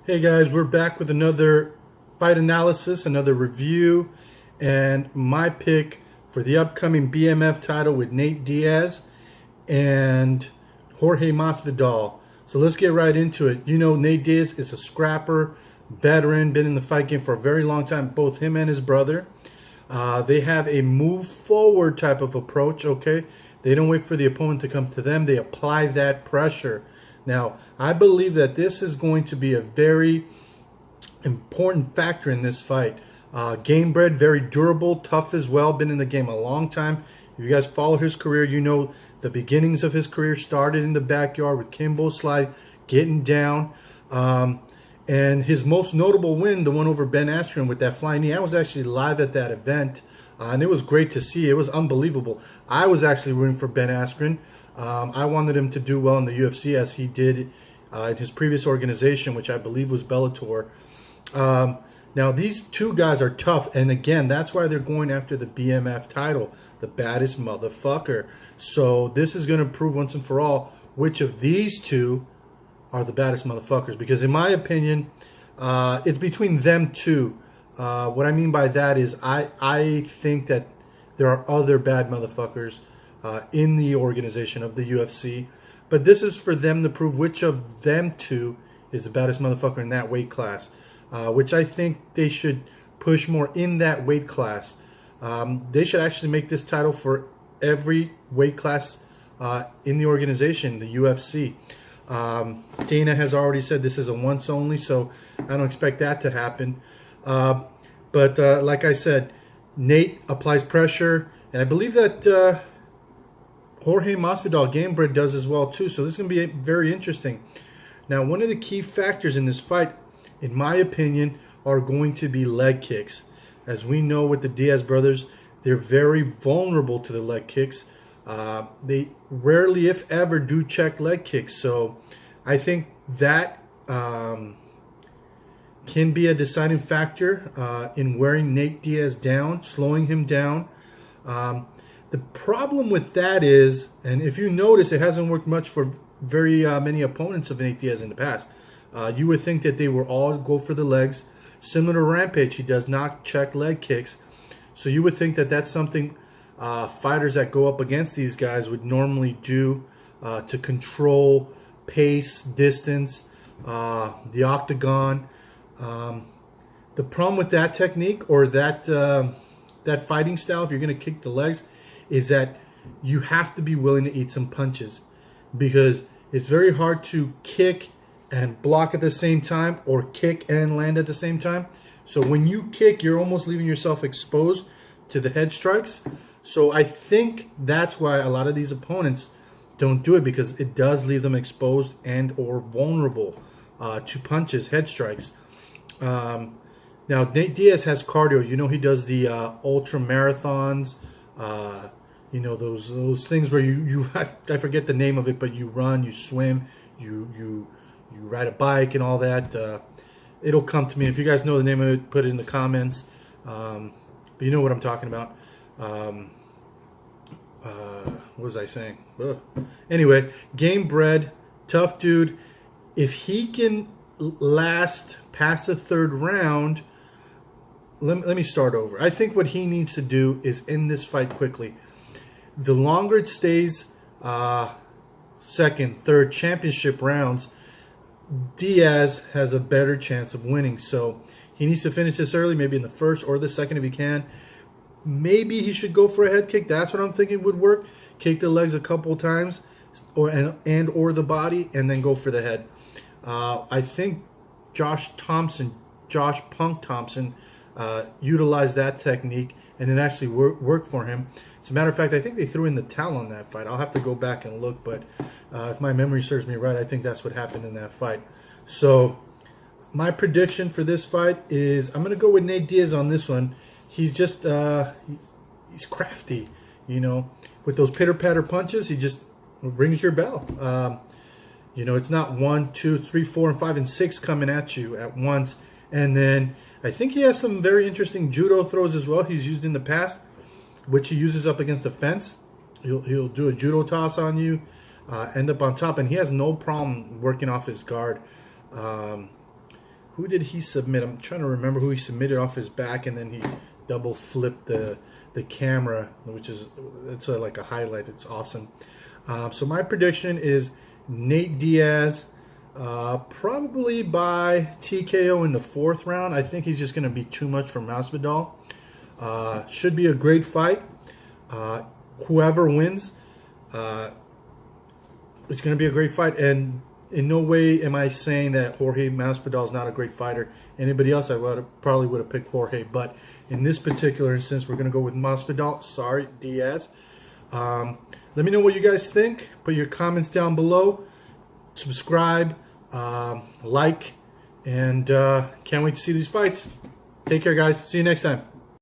Hey guys, we're back with another fight analysis, another review, and my pick for the upcoming BMF title with Nate Diaz and Jorge Masvidal. So let's get right into it. You know, Nate Diaz is a scrapper, veteran, been in the fight game for a very long time, both him and his brother. They have a move forward type of approach, okay? They don't wait for the opponent to come to them. They apply that pressure. Now, I believe that this is going to be a very important factor in this fight. Game bred, very durable, tough as well, been in the game a long time. If you guys follow his career, you know the beginnings of his career started in the backyard with Kimbo Slide, getting down. And his most notable win, the one over Ben Askren with that flying knee, I was actually live at that event, and it was great to see. It was unbelievable. I was actually rooting for Ben Askren. I wanted him to do well in the UFC as he did in his previous organization, which I believe was Bellator. Now, these two guys are tough, and again, that's why they're going after the BMF title, the baddest motherfucker. So this is going to prove once and for all which of these two are the baddest motherfuckers, because in my opinion, it's between them two. What I mean by that is I think that there are other bad motherfuckers in the organization of the UFC, but this is for them to prove which of them two is the baddest motherfucker in that weight class, which I think they should push more in that weight class. They should actually make this title for every weight class in the organization, the UFC. Dana has already said this is a once only, so I don't expect that to happen. But like I said, Nate applies pressure, and I believe that Jorge Masvidal, Gamebred, does as well too. So this is going to be very interesting. Now, one of the key factors in this fight, in my opinion, are going to be leg kicks. As we know with the Diaz brothers, they're very vulnerable to the leg kicks. They rarely, if ever, do check leg kicks. So I think that can be a deciding factor in wearing Nate Diaz down, slowing him down. The problem with that is, and if you notice, it hasn't worked much for very many opponents of Nate Diaz in the past. You would think that they will all go for the legs. Similar to Rampage, he does not check leg kicks. So you would think that that's something fighters that go up against these guys would normally do to control pace, distance, the octagon. The problem with that technique or that that fighting style, if you're going to kick the legs, is that you have to be willing to eat some punches, because it's very hard to kick and block at the same time or kick and land at the same time. So when you kick, you're almost leaving yourself exposed to the head strikes. So I think that's why a lot of these opponents don't do it, because it does leave them exposed and or vulnerable to punches, head strikes. Now, Nate Diaz has cardio. You know, he does the ultra marathons. You know, those things where you I forget the name of it, but you run, you swim, you ride a bike and all that. It'll come to me. If you guys know the name of it, put it in the comments. But you know what I'm talking about. What was I saying? Ugh. Anyway, game bred, tough dude. If he can last past the third round, let me start over. I think what he needs to do is end this fight quickly. The longer it stays, second, third, championship rounds, Diaz has a better chance of winning. So he needs to finish this early, maybe in the first or the second if he can. Maybe he should go for a head kick. That's what I'm thinking would work. Kick the legs a couple times, or the body, and then go for the head. I think Josh Punk Thompson utilized that technique, and it actually worked for him. As a matter of fact, I think they threw in the towel on that fight. I'll have to go back and look, but if my memory serves me right, I think that's what happened in that fight. So my prediction for this fight is I'm going to go with Nate Diaz on this one. He's just he's crafty, you know, with those pitter-patter punches. He just rings your bell. You know, it's not 1, 2, 3, 4, and 5, and 6 coming at you at once. And then I think he has some very interesting judo throws as well he's used in the past, which he uses up against the fence. He'll do a judo toss on you, end up on top, and he has no problem working off his guard. Who did he submit? I'm trying to remember who he submitted off his back, and then he double flipped the camera, which is like a highlight. It's awesome. So my prediction is Nate Diaz, probably by TKO in the 4th round. I think he's just going to be too much for Masvidal. Should be a great fight. Whoever wins, it's going to be a great fight. And in no way am I saying that Jorge Masvidal is not a great fighter. Anybody else, I probably would have picked Jorge. But in this particular instance, we're going to go with Masvidal. Sorry, Diaz. Let me know what you guys think. Put your comments down below. Subscribe, like, and can't wait to see these fights. Take care, guys. See you next time.